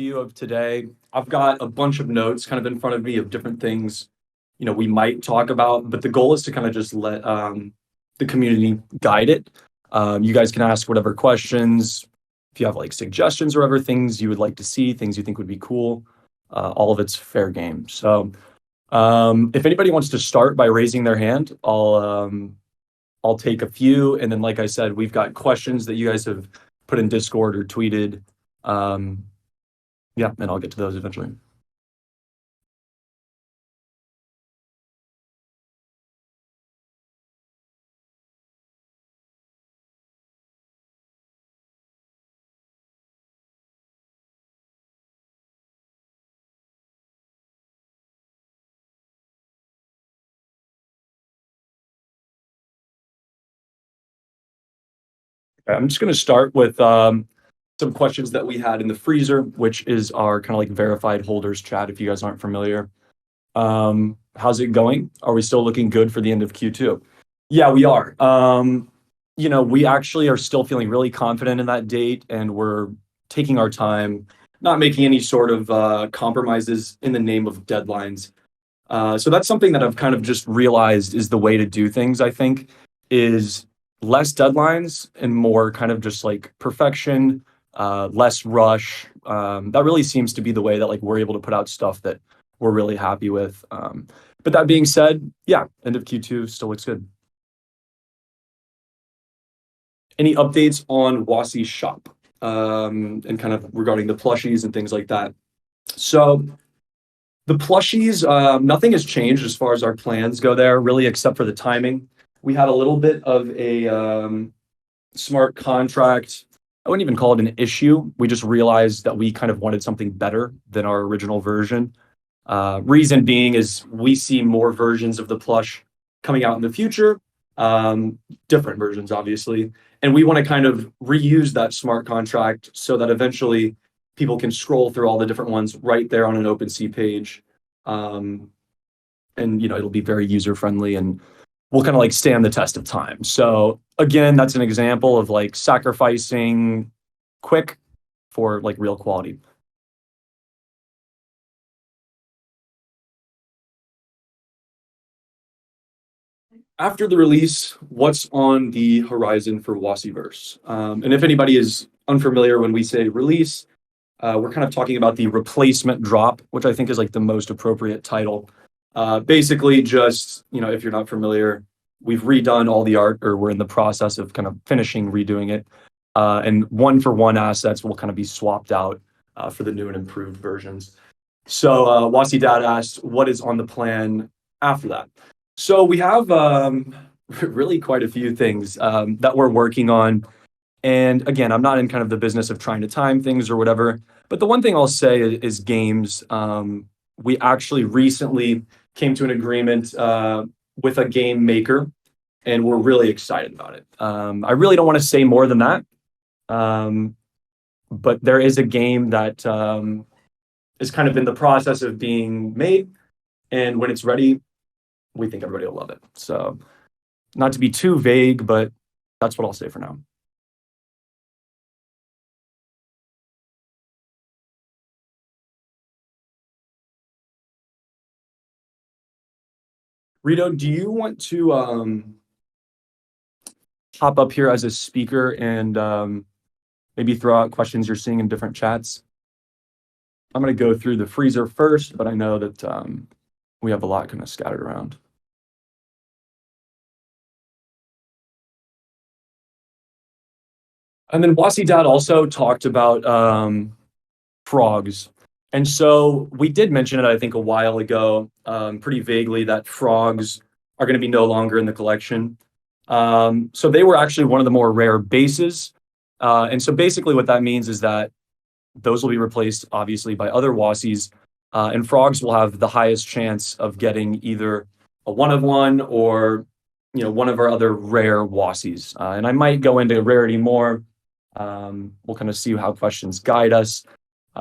overview of today. I've got a bunch of notes kind of in front of me of different things, we might talk about, but the goal is to kind of just let the community guide it. You guys can ask whatever questions, if you have like suggestions or other things you would like to see, things you think would be cool. All of it's fair game. So if anybody wants to start by raising their hand, I'll take a few, and then like I said, we've got questions that you guys have put in Discord or tweeted. Yeah, and I'll get to those eventually. Okay, I'm just going to start with some questions that we had in the freezer, which is our kind of like verified holders chat, if you guys aren't familiar. How's it going? Are we still looking good for the end of Q2? Yeah, we are. We actually are still feeling really confident in that date, and we're taking our time, not making any sort of compromises in the name of deadlines. So that's something that I've kind of just realized is the way to do things, I think, is less deadlines and more kind of just like perfection, less rush. That really seems to be the way that like we're able to put out stuff that we're really happy with. But that being said, yeah, end of Q2 still looks good. Any updates on Wassie's shop, and kind of regarding the plushies and things like that? So the plushies, nothing has changed as far as our plans go there, really, except for the timing. We had a little bit of a smart contract. I wouldn't even call it an issue. We just realized that we kind of wanted something better than our original version. Reason being is we see more versions of the plush coming out in the future, different versions, obviously. And we want to kind of reuse that smart contract so that eventually people can scroll through all the different ones right there on an OpenSea page. And, it'll be very user-friendly and we'll kind of like stand the test of time. So again, that's an example of like sacrificing quick for like real quality. After the release, what's on the horizon for Wassieverse? And if anybody is unfamiliar when we say release, we're kind of talking about the replacement drop, which I think is like the most appropriate title. Basically just, if you're not familiar, we've redone all the art, or we're in the process of kind of finishing redoing it. And one-for-one assets will kind of be swapped out for the new and improved versions. So Wassie Dad asked, what is on the plan after that? So we have really quite a few things that we're working on. And again, I'm not in kind of the business of trying to time things or whatever, but the one thing I'll say is games. We actually recently came to an agreement with a game maker, and we're really excited about it. I really don't want to say more than that, but there is a game that is kind of in the process of being made, and when it's ready, we think everybody will love it. So not to be too vague, but that's what I'll say for now. Rito, do you want to hop up here as a speaker and maybe throw out questions you're seeing in different chats? I'm going to go through the freezer first, but I know that we have a lot kind of scattered around. And then Wassie Dad also talked about frogs. And so we did mention it, I think, a while ago, pretty vaguely, that frogs are going to be no longer in the collection. So they were actually one of the more rare bases. And so basically what that means is that those will be replaced, obviously, by other Wassies. And frogs will have the highest chance of getting either a one-of-one or, one of our other rare Wassies. And I might go into rarity more. We'll kind of see how questions guide us.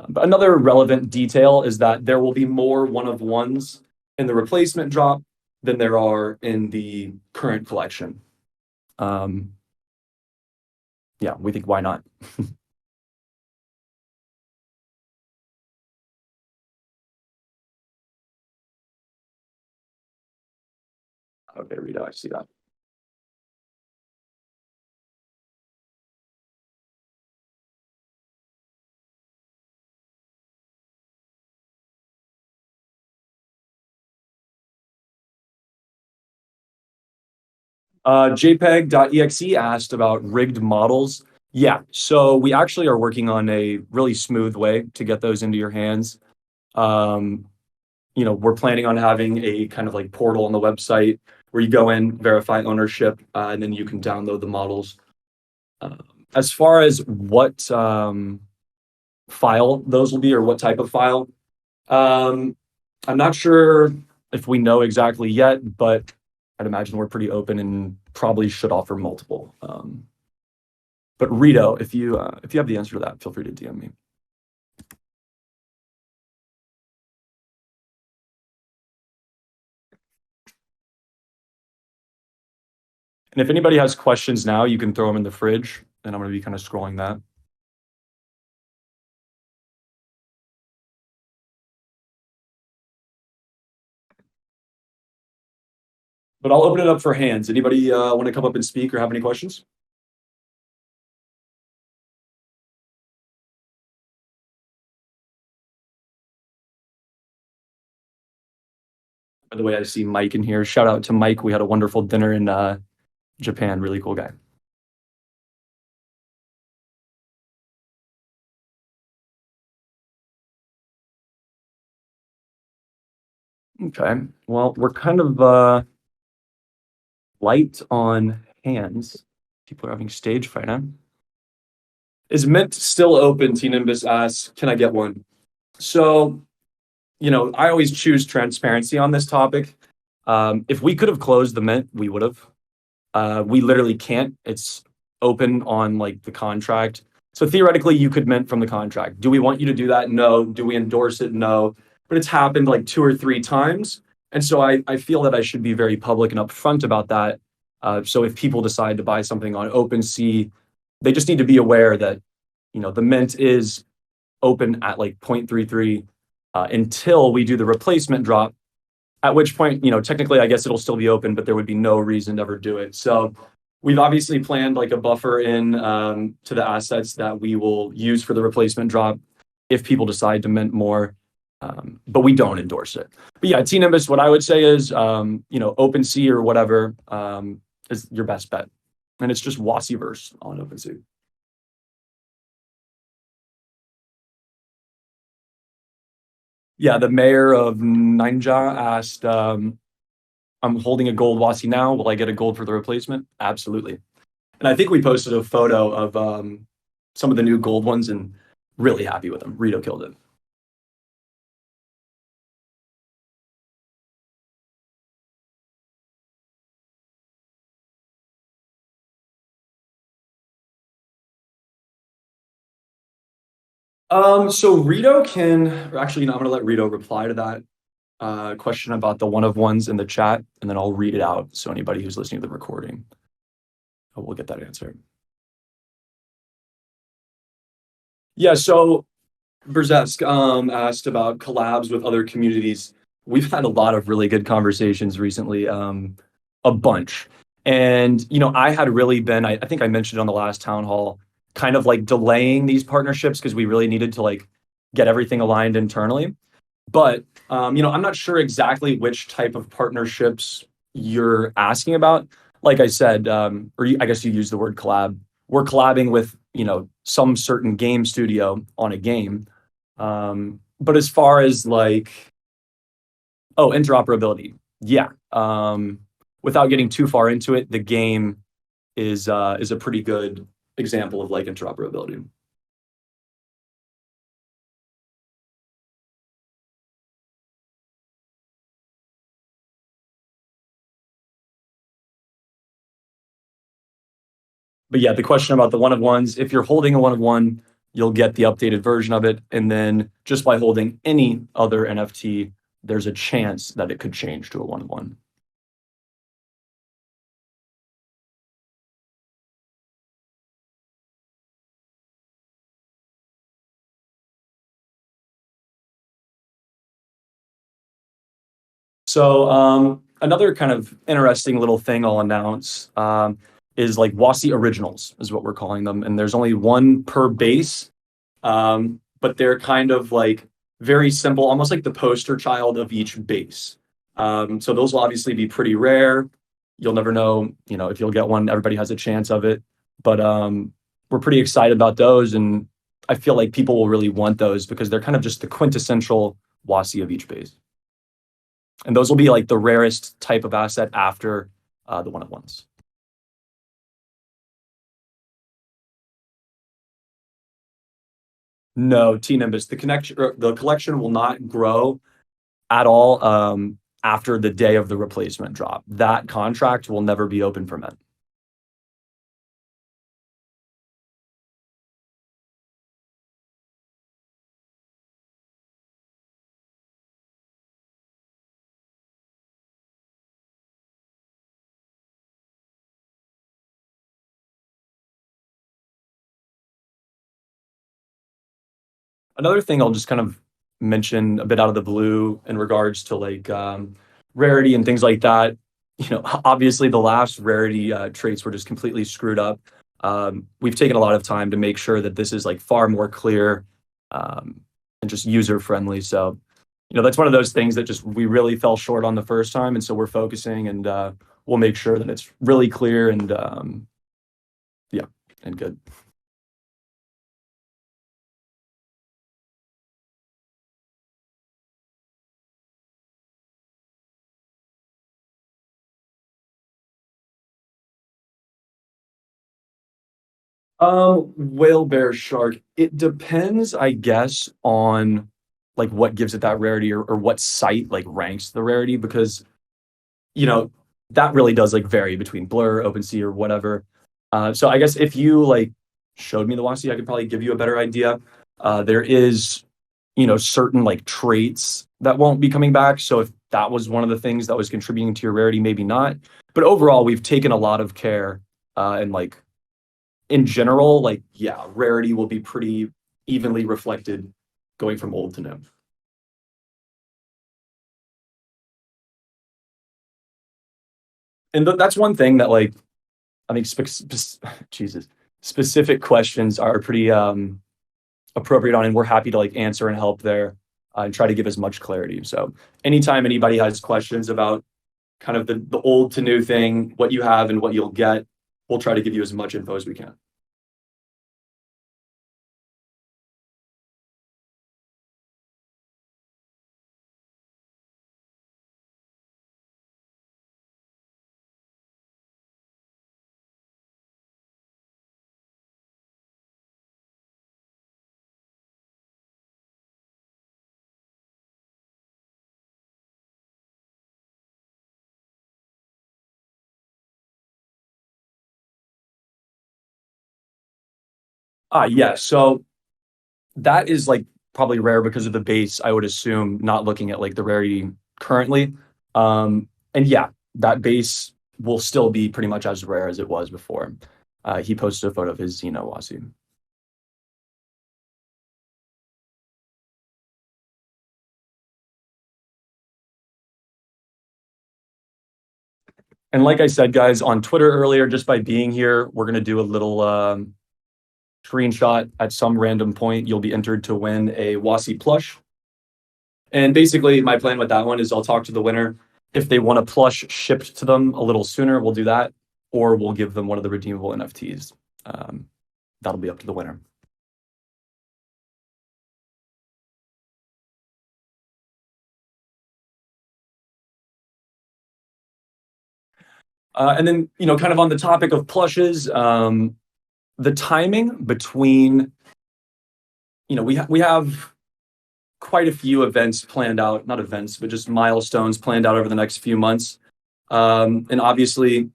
But another relevant detail is that there will be more one-of-ones in the replacement drop than there are in the current collection. Yeah, we think why not? Okay, Rito, I see that. JPEG.exe asked about rigged models. Yeah, so we actually are working on a really smooth way to get those into your hands. Um, we're planning on having a kind of like portal on the website where you go in, verify ownership, and then you can download the models. Uh, as far as what file those will be or what type of file, um, I'm not sure if we know exactly yet, but I'd imagine we're pretty open and probably should offer multiple. But Rito, if you have the answer to that, feel free to DM me. And if anybody has questions now, you can throw them in the fridge, and I'm going to be kind of scrolling that. But I'll open it up for hands. Anybody want to come up and speak or have any questions? By the way, I see Mike in here. Shout out to Mike. We had a wonderful dinner in Japan. Really cool guy. Okay. Well, we're kind of light on hands. People are having stage fright, huh? Is Mint still open? T Nimbus asks, can I get one? So, I always choose transparency on this topic. If we could have closed the Mint, we would have. We literally can't. It's open on like the contract. So theoretically, you could mint from the contract. Do we want you to do that? No. Do we endorse it? No. But it's happened like 2 or 3 times. And so I feel that I should be very public and upfront about that. So if people decide to buy something on OpenSea, they just need to be aware that, the mint is open at like 0.33 until we do the replacement drop, at which point, technically, I guess it'll still be open, but there would be no reason to ever do it. So we've obviously planned like a buffer in to the assets that we will use for the replacement drop if people decide to mint more, but we don't endorse it. But yeah, T Nimbus, what I would say is, OpenSea or whatever is your best bet. And it's just Wassieverse on OpenSea. Yeah, the mayor of Ninja asked, I'm holding a gold Wassie now. Will I get a gold for the replacement? Absolutely. And I think we posted a photo of some of the new gold ones and really happy with them. Rito killed it. So Rito can actually, I'm gonna let Rito reply to that question about the one of ones in the chat, and then I'll read it out so anybody who's listening to the recording will get that answer. Yeah, so Berzesk asked about collabs with other communities. We've had a lot of really good conversations recently, a bunch. And, I had really been, I think I mentioned on the last town hall, kind of like delaying these partnerships because we really needed to like get everything aligned internally. But, I'm not sure exactly which type of partnerships you're asking about. Like I said, I guess you used the word collab. We're collabing with, some certain game studio on a game. But as far as like, oh, interoperability, yeah. Without getting too far into it, the game is a pretty good example of like interoperability. But yeah, the question about the one of ones, if you're holding a one of one, you'll get the updated version of it. And then just by holding any other NFT, there's a chance that it could change to a one of one. So another kind of interesting little thing I'll announce is like Wassie Originals is what we're calling them, and there's only one per base, but they're kind of like very simple, almost like the poster child of each base. So those will obviously be pretty rare. You'll never know, if you'll get one. Everybody has a chance of it, but we're pretty excited about those, and I feel like people will really want those because they're kind of just the quintessential Wassie of each base. And those will be like the rarest type of asset after the one-of-ones. No, T Nimbus. The collection will not grow at all after the day of the replacement drop. That contract will never be open for mint. Another thing I'll just kind of mention a bit out of the blue in regards to like rarity and things like that. Obviously the last rarity traits were just completely screwed up. We've taken a lot of time to make sure that this is like far more clear and just user friendly. So, that's one of those things that just we really fell short on the first time, and so we're focusing, and we'll make sure that it's really clear and yeah, and good. Whale, bear, shark. It depends, I guess, on like what gives it that rarity, or what site like ranks the rarity, because you know that really does like vary between Blur, OpenSea, or whatever. So I guess if you like showed me the Wassie, I could probably give you a better idea. There is, certain like traits that won't be coming back. So if that was one of the things that was contributing to your rarity, maybe not. But overall, we've taken a lot of care, and like in general, like, yeah, rarity will be pretty evenly reflected going from old to new. And that's one thing that like I think Jesus, specific questions are pretty appropriate on, and we're happy to like answer and help there, and try to give as much clarity. So anytime anybody has questions about kind of the old to new thing, what you have and what you'll get, we'll try to give you as much info as we can. Yeah. So that is like probably rare because of the base, I would assume, not looking at like the rarity currently. And yeah, that base will still be pretty much as rare as it was before. He posted a photo of his Xeno Wassie. And like I said, guys, on Twitter earlier, just by being here, we're gonna do a little screenshot at some random point. You'll be entered to win a Wassie plush. And basically, my plan with that one is I'll talk to the winner. If they want a plush shipped to them a little sooner, we'll do that, or we'll give them one of the redeemable NFTs. That'll be up to the winner. And then, kind of on the topic of plushes, the timing between, we have quite a few events planned out, not events, but just milestones planned out over the next few months. And obviously,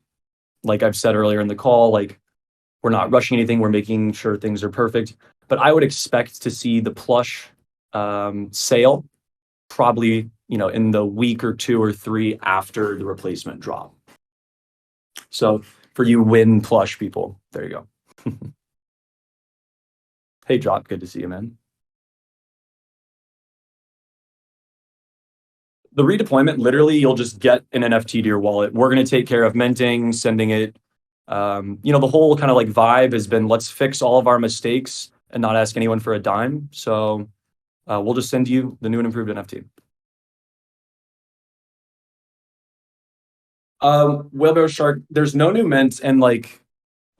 like I've said earlier in the call, like we're not rushing anything. We're making sure things are perfect. But I would expect to see the plush sale probably, in the week or two or three after the replacement drop. So for you win plush people, there you go. Hey, Drop, good to see you, man. The redeployment, literally, you'll just get an NFT to your wallet. We're going to take care of minting, sending it. The whole kind of like vibe has been, let's fix all of our mistakes and not ask anyone for a dime. So we'll just send you the new and improved NFT. Wheelbarrow Shark, there's no new mints, and like,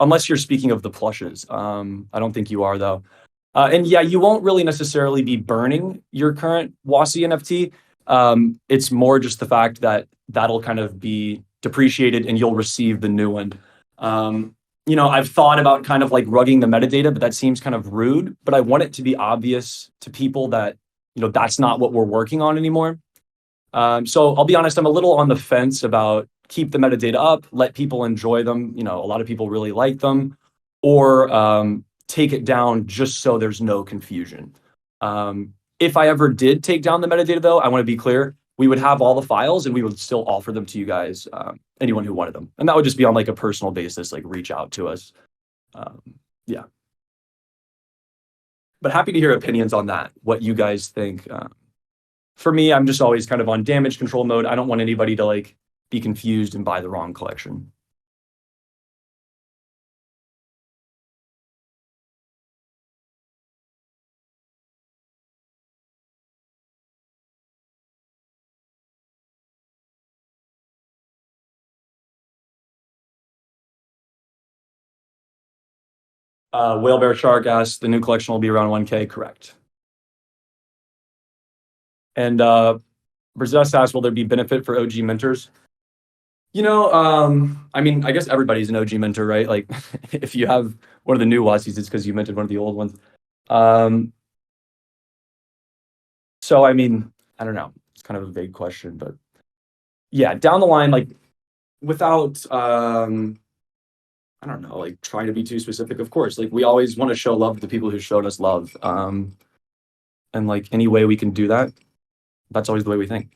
unless you're speaking of the plushes. I don't think you are though. And yeah, you won't really necessarily be burning your current Wassie NFT. It's more just the fact that that'll kind of be depreciated and you'll receive the new one. I've thought about kind of like rugging the metadata, but that seems kind of rude. But I want it to be obvious to people that, that's not what we're working on anymore. So I'll be honest, I'm a little on the fence about keep the metadata up, let people enjoy them. A lot of people really like them, or take it down just so there's no confusion. If I ever did take down the metadata, though, I want to be clear, we would have all the files and we would still offer them to you guys, anyone who wanted them. And that would just be on like a personal basis, like reach out to us. Yeah. But happy to hear opinions on that, what you guys think. For me, I'm just always kind of on damage control mode. I don't want anybody to like be confused and buy the wrong collection. Whale Bear Shark asks, the new collection will be around 1K, correct? And Brazil asks, will there be benefit for OG mentors? I guess everybody's an OG mentor, right? Like, if you have one of the new Wassies, it's because you mentored one of the old ones. So, I don't know. It's kind of a vague question, but yeah, down the line, like, without, I don't know, like trying to be too specific, of course, like we always want to show love to the people who showed us love. And like any way we can do that, that's always the way we think.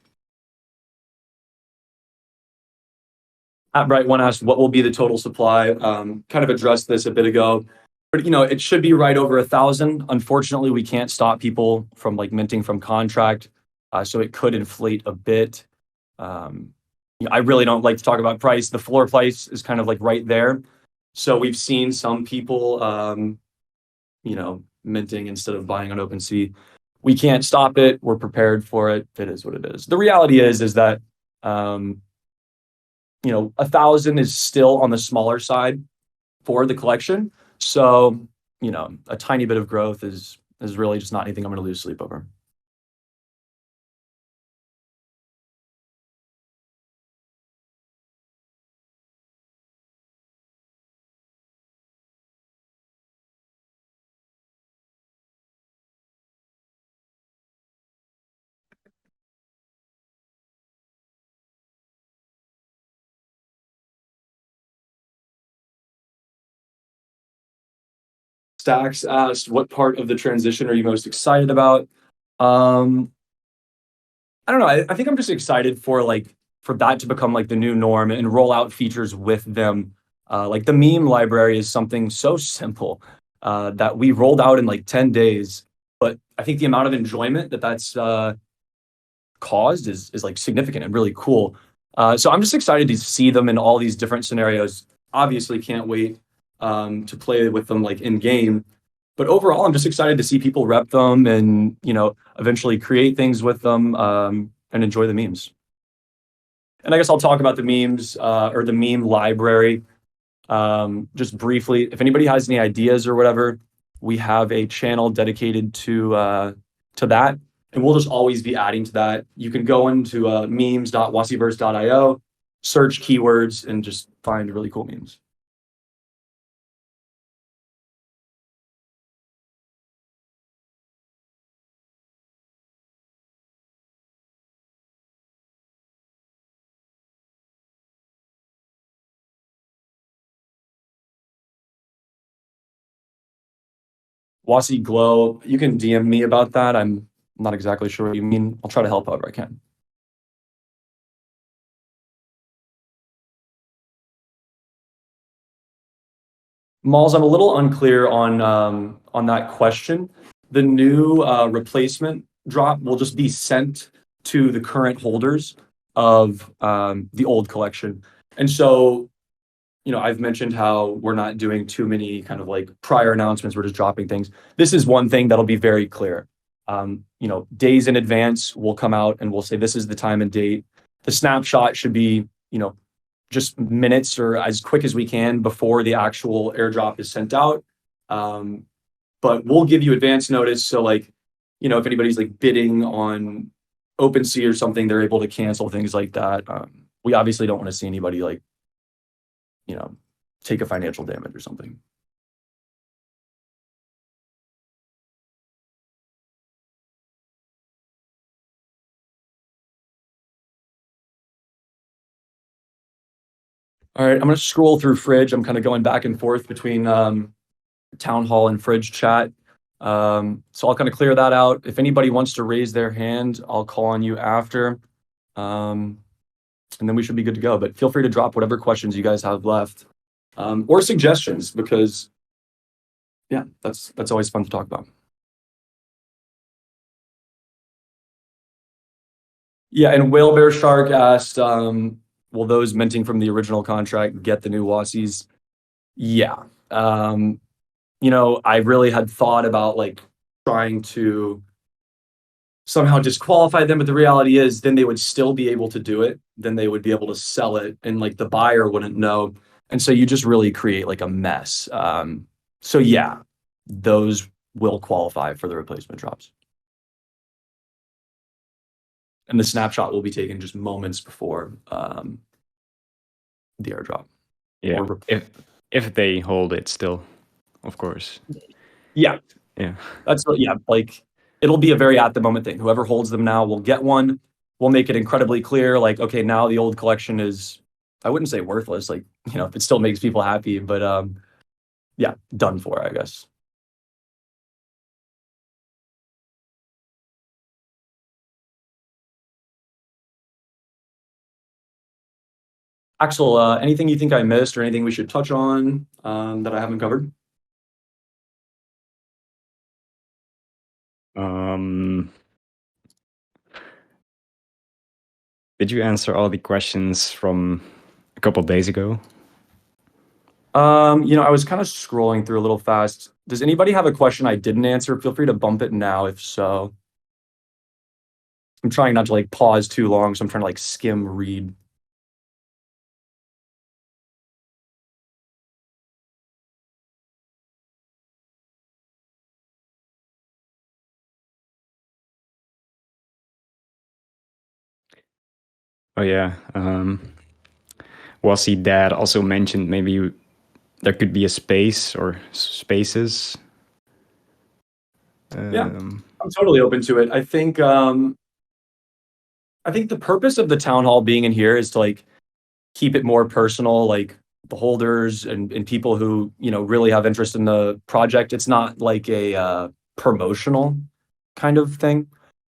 At Bright One asked, what will be the total supply? Kind of addressed this a bit ago, but it should be right over 1,000. Unfortunately, we can't stop people from like minting from contract, so it could inflate a bit. I really don't like to talk about price. The floor price is kind of like right there. So we've seen some people, minting instead of buying on OpenSea. We can't stop it. We're prepared for it. It is what it is. The reality is that 1,000 is still on the smaller side for the collection. So, a tiny bit of growth is really just not anything I'm going to lose sleep over. Stacks asked, what part of the transition are you most excited about? I don't know. I think I'm just excited for that to become like the new norm and roll out features with them. Like the meme library is something so simple that we rolled out in like 10 days. But I think the amount of enjoyment that's caused is like significant and really cool. So I'm just excited to see them in all these different scenarios. Obviously can't wait to play with them like in game. But overall, I'm just excited to see people rep them and, eventually create things with them and enjoy the memes. And I guess I'll talk about the memes or the meme library just briefly. If anybody has any ideas or whatever, we have a channel dedicated to that. And we'll just always be adding to that. You can go into memes.wassieverse.io, search keywords, and just find really cool memes. Wassie Glow, you can DM me about that. I'm not exactly sure what you mean. I'll try to help however I can. Malls, I'm a little unclear on that question. The new replacement drop will just be sent to the current holders of the old collection. And so, I've mentioned how we're not doing too many kind of like prior announcements. We're just dropping things. This is one thing that'll be very clear. Days in advance, we'll come out and we'll say, this is the time and date. The snapshot should be, just minutes or as quick as we can before the actual airdrop is sent out. But we'll give you advance notice. So like, if anybody's like bidding on OpenSea or something, they're able to cancel things like that. We obviously don't want to see anybody like, take a financial damage or something. All right, I'm going to scroll through Fridge. I'm kind of going back and forth between Townhall and Fridge chat. So I'll kind of clear that out. If anybody wants to raise their hand, I'll call on you after. And then we should be good to go. But feel free to drop whatever questions you guys have left, or suggestions, because yeah, that's always fun to talk about. Yeah, and Whale Bear Shark asked, will those minting from the original contract get the new Wassies? Yeah. I really had thought about like trying to somehow disqualify them, but the reality is then they would still be able to do it. Then they would be able to sell it and like the buyer wouldn't know. And so you just really create like a mess. So yeah, those will qualify for the replacement drops. And the snapshot will be taken just moments before the airdrop. Yeah, if they hold it still, of course. Yeah. That's what, like it'll be a very at the moment thing. Whoever holds them now will get one. We'll make it incredibly clear, like, okay, now the old collection is, I wouldn't say worthless, like, if it still makes people happy, but yeah, done for, I guess. Axel, anything you think I missed or anything we should touch on that I haven't covered? Did you answer all the questions from a couple of days ago? I was kind of scrolling through a little fast. Does anybody have a question I didn't answer? Feel free to bump it now if so. I'm trying not to like pause too long, so I'm trying to like skim read. Oh yeah. Wassie Dad also mentioned maybe there could be a space or spaces. Yeah, I'm totally open to it. I think the purpose of the town hall being in here is to like keep it more personal, like the holders and people who, really have interest in the project. It's not like a promotional kind of thing.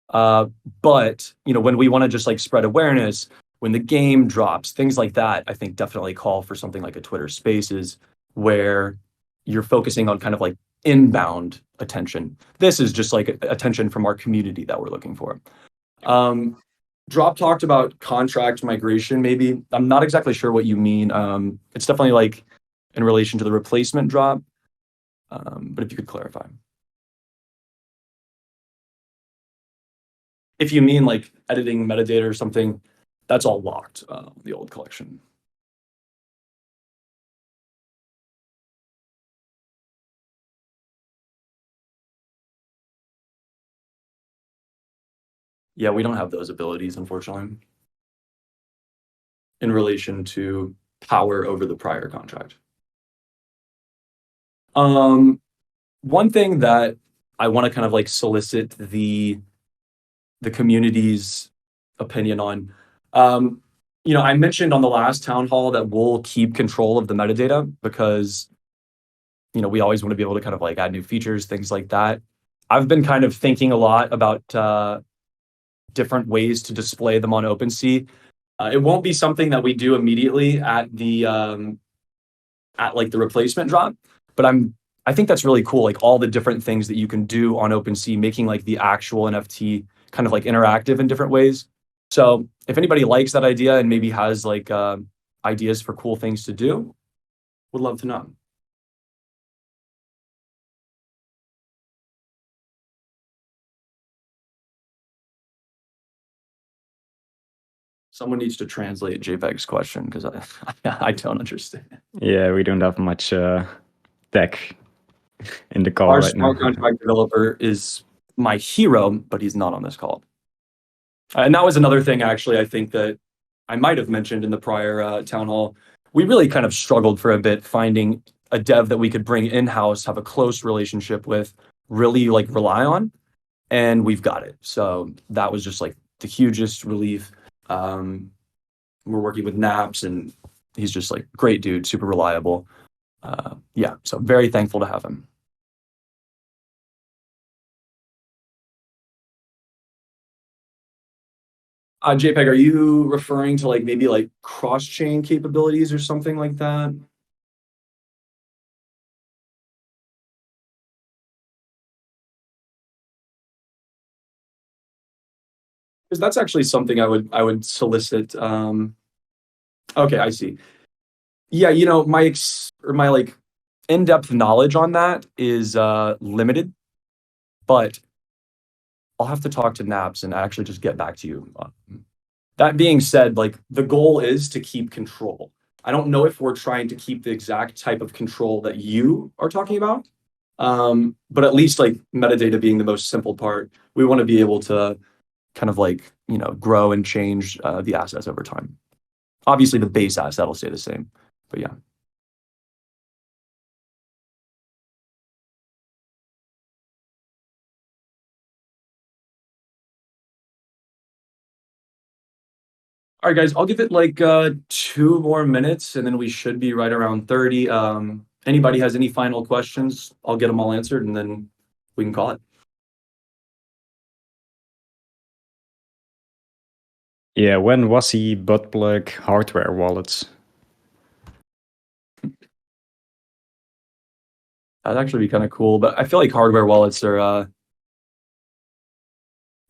But when we want to just like spread awareness, when the game drops, things like that, I think definitely call for something like a Twitter Spaces where you're focusing on kind of like inbound attention. This is just like attention from our community that we're looking for. Drop talked about contract migration, maybe. I'm not exactly sure what you mean. It's definitely like in relation to the replacement drop. But if you could clarify. If you mean like editing metadata or something, that's all locked, the old collection. Yeah, we don't have those abilities, unfortunately, in relation to power over the prior contract. One thing that I want to kind of like solicit the community's opinion on. I mentioned on the last town hall that we'll keep control of the metadata because, we always want to be able to kind of like add new features, things like that. I've been kind of thinking a lot about different ways to display them on OpenSea. It won't be something that we do immediately at the like the replacement drop, but I think that's really cool. Like all the different things that you can do on OpenSea, making like the actual NFT kind of like interactive in different ways. So if anybody likes that idea and maybe has like ideas for cool things to do, would love to know. Someone needs to translate JPEG's question because I don't understand. Yeah, we don't have much tech in the call Our right now. smart contract developer is my hero, but he's not on this call. And that was another thing, actually, I think that I might have mentioned in the prior town hall. We really kind of struggled for a bit finding a dev that we could bring in-house, have a close relationship with, really like rely on, and we've got it. So that was just like the hugest relief. We're working with Naps, and he's just like great dude, super reliable. Yeah, so very thankful to have him. JPEG, are you referring to like maybe like cross-chain capabilities or something like that? Because that's actually something I would solicit. Okay, I see. Yeah, my like in-depth knowledge on that is limited, but I'll have to talk to Naps and actually just get back to you. That being said, like the goal is to keep control. I don't know if we're trying to keep the exact type of control that you are talking about, but at least like metadata being the most simple part, we want to be able to kind of like grow and change the assets over time. Obviously, the base asset will stay the same, but yeah. All right, guys, I'll give it like 2 more minutes, and then we should be right around 30. Anybody has any final questions? I'll get them all answered, and then we can call it. Yeah, when Wassie butt plug hardware wallets? That'd actually be kind of cool, but I feel like hardware wallets are.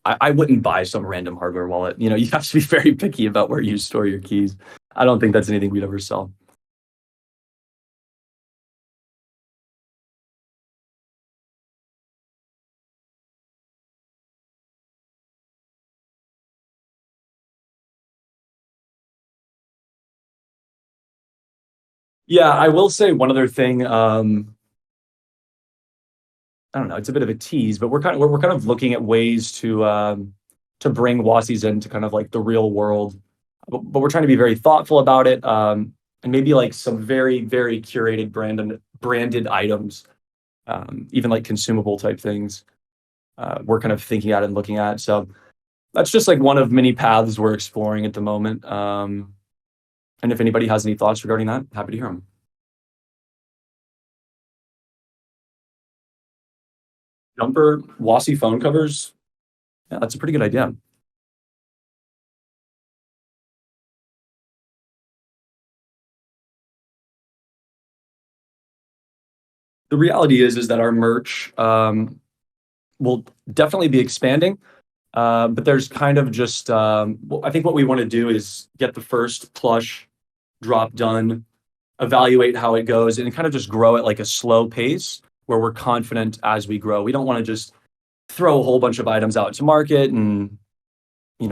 I wouldn't buy some random hardware wallet. You have to be very picky about where you store your keys. I don't think that's anything we'd ever sell. Yeah, I will say one other thing. I don't know, it's a bit of a tease, but we're kind of looking at ways to bring Wassies into kind of like the real world, but we're trying to be very thoughtful about it, and maybe like some very very curated branded items, even like consumable type things. We're kind of thinking at and looking at. So that's just like one of many paths we're exploring at the moment. And if anybody has any thoughts regarding that, happy to hear them. Jumper Wassie phone covers. Yeah, that's a pretty good idea. The reality is that our merch will definitely be expanding, but there's kind of just I think what we want to do is get the first plush drop done, evaluate how it goes, and kind of just grow at like a slow pace where we're confident as we grow. We don't want to just throw a whole bunch of items out to market and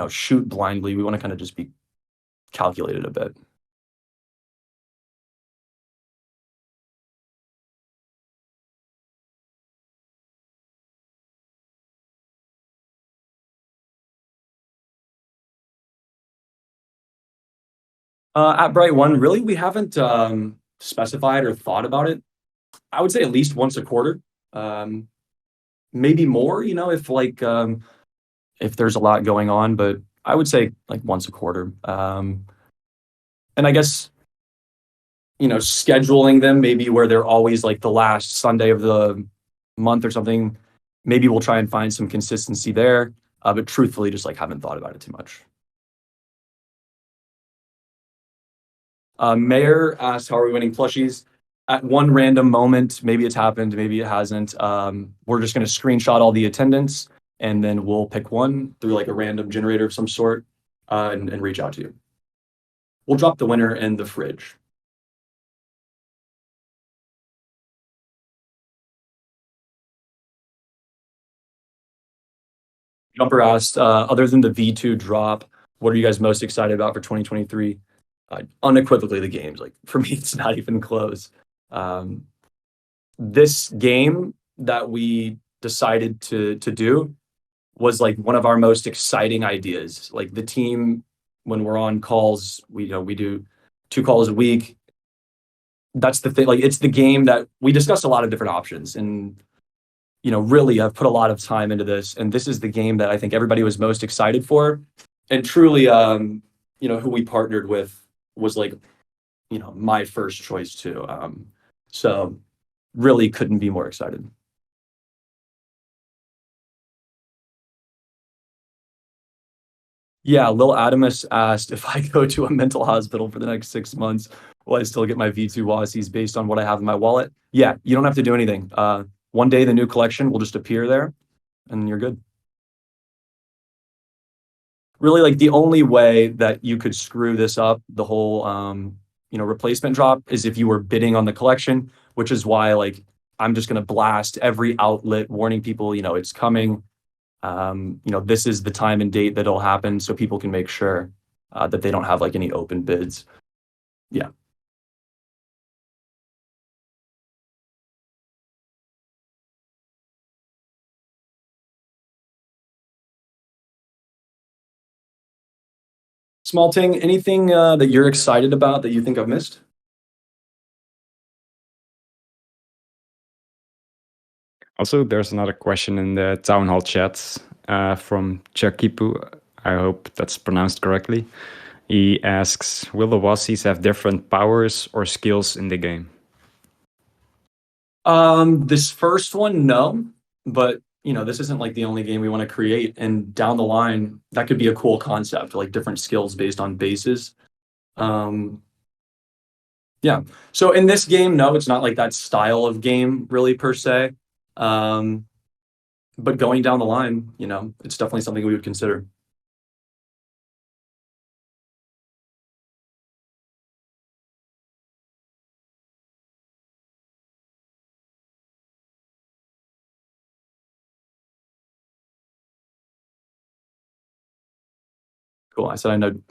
shoot blindly. We want to kind of just be calculated a bit. At Bright One, really, we haven't specified or thought about it. I would say at least once a quarter, um, maybe more. If there's a lot going on, but I would say like once a quarter. And I guess scheduling them maybe where they're always like the last Sunday of the month or something. Maybe we'll try and find some consistency there. But truthfully, just like haven't thought about it too much. Mayor asked, "How are we winning plushies?" At one random moment, maybe it's happened, maybe it hasn't. We're just going to screenshot all the attendance, and then we'll pick one through like a random generator of some sort, and reach out to you. We'll drop the winner in the fridge. Jumper asked, other than the V2 drop, what are you guys most excited about for 2023? Unequivocally the games. Like for me, it's not even close. This game that we decided to do was like one of our most exciting ideas. Like the team, when we're on calls, we do 2 calls a week. That's the thing. Like it's the game that we discussed a lot of different options, and really I've put a lot of time into this, and this is the game that I think everybody was most excited for. And truly, who we partnered with was like, my first choice too. So really couldn't be more excited. Yeah, Lil Adamus asked if I go to a mental hospital for the next 6 months, will I still get my V2 Wassies based on what I have in my wallet? Yeah, you don't have to do anything. One day the new collection will just appear there and you're good. Really, like the only way that you could screw this up, the whole replacement drop, is if you were bidding on the collection, which is why like I'm just gonna blast every outlet warning people, it's coming. This is the time and date that it'll happen so people can make sure that they don't have like any open bids. Yeah. Small thing, anything that you're excited about that you think I've missed? Also, there's another question in the Townhall chats from Chakipu. I hope that's pronounced correctly. He asks, will the Wassies have different powers or skills in the game? This first one, no, but this isn't like the only game we want to create. And down the line, that could be a cool concept, like different skills based on bases. Yeah. So in this game, no, it's not like that style of game really per se. But going down the line, it's definitely something we would consider. Cool.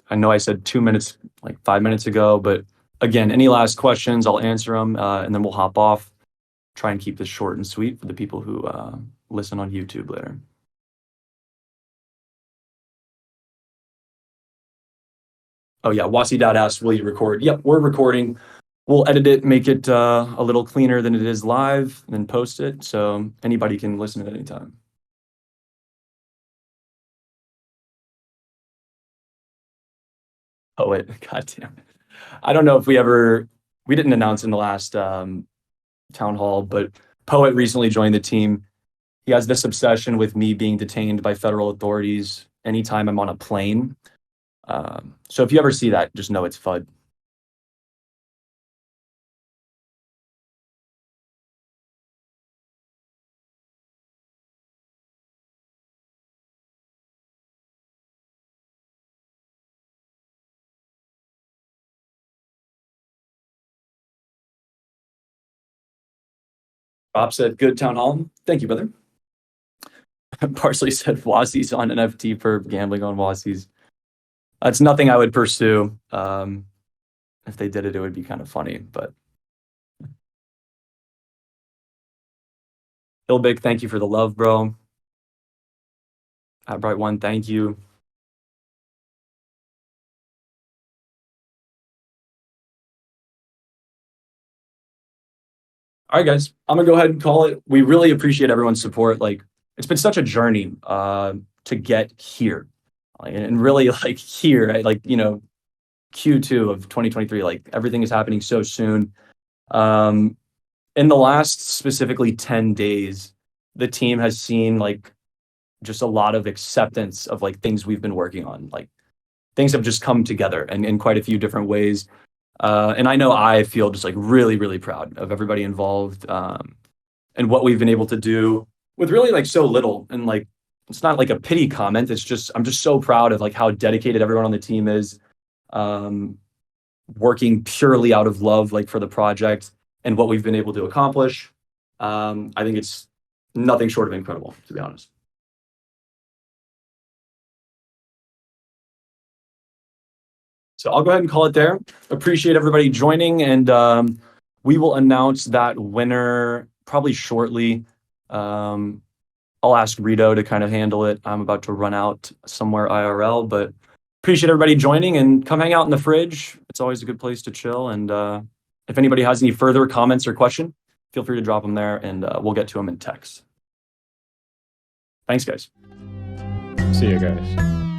I know I said 2 minutes, like 5 minutes ago, but again, any last questions, I'll answer them, and then we'll hop off. Try and keep this short and sweet for the people who listen on YouTube later. Oh yeah, Wassie Dad asked, will you record? Yep, we're recording. We'll edit it, make it a little cleaner than it is live, and then post it so anybody can listen at any time. Oh wait, god damn it. I don't know if we didn't announce in the last town hall, but Poet recently joined the team. He has this obsession with me being detained by federal authorities anytime I'm on a plane. So if you ever see that, just know it's FUD. Bob said, good town hall. Thank you, brother. Parsley said, Wassie's on NFT for gambling on Wassie's. That's nothing I would pursue. If they did it, it would be kind of funny, but. Bill Big, thank you for the love, bro. At Bright One, thank you. All right, guys, I'm gonna go ahead and call it. We really appreciate everyone's support. Like, it's been such a journey to get here, and really like here, like Q2 of 2023. Like everything is happening so soon. In the last specifically 10 days, the team has seen like just a lot of acceptance of like things we've been working on. Like things have just come together and in quite a few different ways. And I know I feel just like really, really proud of everybody involved, and what we've been able to do with really like so little. And like, it's not like a pity comment. It's just, I'm just so proud of like how dedicated everyone on the team is, working purely out of love, like for the project and what we've been able to accomplish. I think it's nothing short of incredible, to be honest. So I'll go ahead and call it there. Appreciate everybody joining, and we will announce that winner probably shortly. I'll ask Rito to kind of handle it. I'm about to run out somewhere IRL, but appreciate everybody joining, and come hang out in the fridge. It's always a good place to chill. And if anybody has any further comments or question, feel free to drop them there, and we'll get to them in text. Thanks, guys. See you guys.